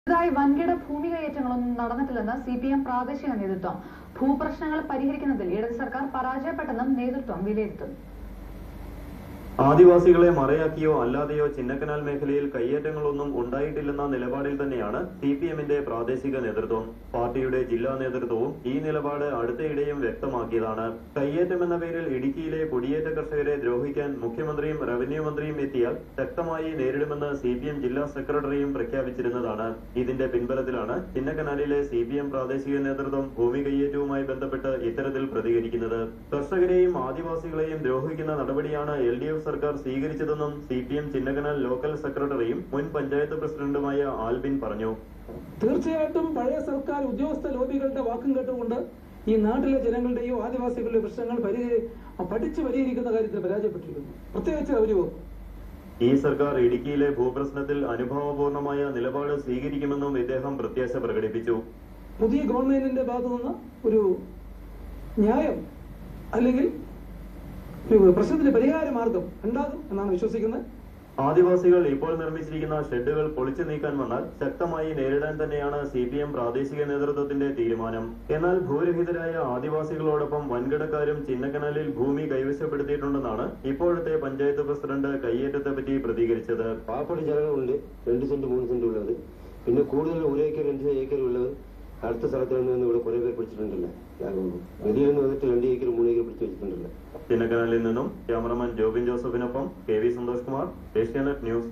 വൻകിട ഭൂമി കയ്യേറ്റങ്ങളൊന്നും നടന്നിട്ടില്ലെന്ന് സിപിഎം പ്രാദേശിക നേതൃത്വം. ഭൂപ്രശ്നങ്ങൾ പരിഹരിക്കുന്നതിൽ ഇടത് സർക്കാർ പരാജയപ്പെട്ടെന്നും നേതൃത്വം വിലയിരുത്തുന്നു. ആദിവാസികളെ മറയാക്കിയോ അല്ലാതെയോ ചിന്നക്കനാൽ മേഖലയിൽ കയ്യേറ്റങ്ങളൊന്നും ഉണ്ടായിട്ടില്ലെന്ന നിലപാടിൽ തന്നെയാണ് സിപിഎമ്മിന്റെ പ്രാദേശിക നേതൃത്വം. പാർട്ടിയുടെ ജില്ലാ നേതൃത്വവും ഈ നിലപാട് അടുത്തയിടെയും വ്യക്തമാക്കിയതാണ്. കയ്യേറ്റമെന്ന പേരിൽ ഇടുക്കിയിലെ കുടിയേറ്റ കർഷകരെ ദ്രോഹിക്കാൻ മുഖ്യമന്ത്രിയും റവന്യൂ മന്ത്രിയും എത്തിയാൽ ശക്തമായി നേരിടുമെന്ന് സിപിഎം ജില്ലാ സെക്രട്ടറിയും പ്രഖ്യാപിച്ചിരുന്നതാണ്. ഇതിന്റെ പിൻബലത്തിലാണ് ചിന്നക്കനാലിലെ സിപിഎം പ്രാദേശിക നേതൃത്വം ഭൂമി കയ്യേറ്റവുമായി ബന്ധപ്പെട്ട് ഇത്തരത്തിൽ പ്രതികരിക്കുന്നത്. കർഷകരെയും ആദിവാസികളെയും ദ്രോഹിക്കുന്ന നടപടിയാണ് LDF സർക്കാർ സ്വീകരിച്ചതെന്നും സിപിഎം ചിന്നക്കനാൽ ലോക്കൽ സെക്രട്ടറിയും മുൻ പഞ്ചായത്ത് പ്രസിഡന്റുമായ ആൽബിൻ പറഞ്ഞു. തീർച്ചയായിട്ടും പഴയ സർക്കാർ ഉദ്യോഗസ്ഥ ലോബികളുടെ വാക്കും കേട്ടുകൊണ്ട് ഈ നാട്ടിലെ ജനങ്ങളുടെയോ ആദിവാസികളുടെ പ്രശ്നങ്ങൾ പഠിച്ചു പരിഹരിക്കുന്ന കാര്യത്തിൽ പരാജയപ്പെട്ടിരിക്കുന്നു. പ്രത്യേകിച്ച് അവര് ഈ സർക്കാർ ഇടുക്കിയിലെ ഭൂപ്രശ്നത്തിൽ അനുഭവപൂർണമായ നിലപാട് സ്വീകരിക്കുമെന്നും ഇദ്ദേഹം പ്രത്യാശ പ്രകടിപ്പിച്ചു. പുതിയ ഗവൺമെന്റിന്റെ ഭാഗത്തുനിന്ന് ഒരു ന്യായം അല്ലെങ്കിൽ പ്രശ്നത്തിന് പരിഹാര മാർഗം ഉണ്ടാകും എന്നാണ് വിശ്വസിക്കുന്നത്. ആദിവാസികൾ ഇപ്പോൾ നിർമ്മിച്ചിരിക്കുന്ന ഷെഡുകൾ പൊളിച്ചു നീക്കാൻ വന്നാൽ ശക്തമായി നേരിടാൻ തന്നെയാണ് സിപിഎം പ്രാദേശിക നേതൃത്വത്തിന്റെ തീരുമാനം. എന്നാൽ ഭൂരഹിതരായ ആദിവാസികളോടൊപ്പം വൻകിടക്കാരും ചിന്നക്കനാലിൽ ഭൂമി കൈവശപ്പെടുത്തിയിട്ടുണ്ടെന്നാണ് ഇപ്പോഴത്തെ പഞ്ചായത്ത് പ്രസിഡന്റ് കയ്യേറ്റത്തെപ്പറ്റി പ്രതികരിച്ചത്. പാവപ്പെട്ട ജനങ്ങളുണ്ട്, 2 സെന്റ് 3 സെന്റ് ഉള്ളത്, പിന്നെ കൂടുതൽ 1 ഏക്കർ 2 ഏക്കർ ഉള്ളത് അടുത്ത സ്ഥലത്ത് നിന്ന് ഇവിടെ കുറെ പേർ പിടിച്ചിട്ടുണ്ടല്ലോ. വെളിയിൽ നിന്ന് വന്നിട്ട് 2 ഏക്കർ 3 ഏക്കർ പിടിച്ചു വെച്ചിട്ടുണ്ടല്ലോ. ചിന്നക്കനാലിൽ നിന്നും ക്യാമറമാൻ ജോബിൻ ജോസഫിനൊപ്പം KV സന്തോഷ് കുമാർ, ഏഷ്യാനെറ്റ് ന്യൂസ്.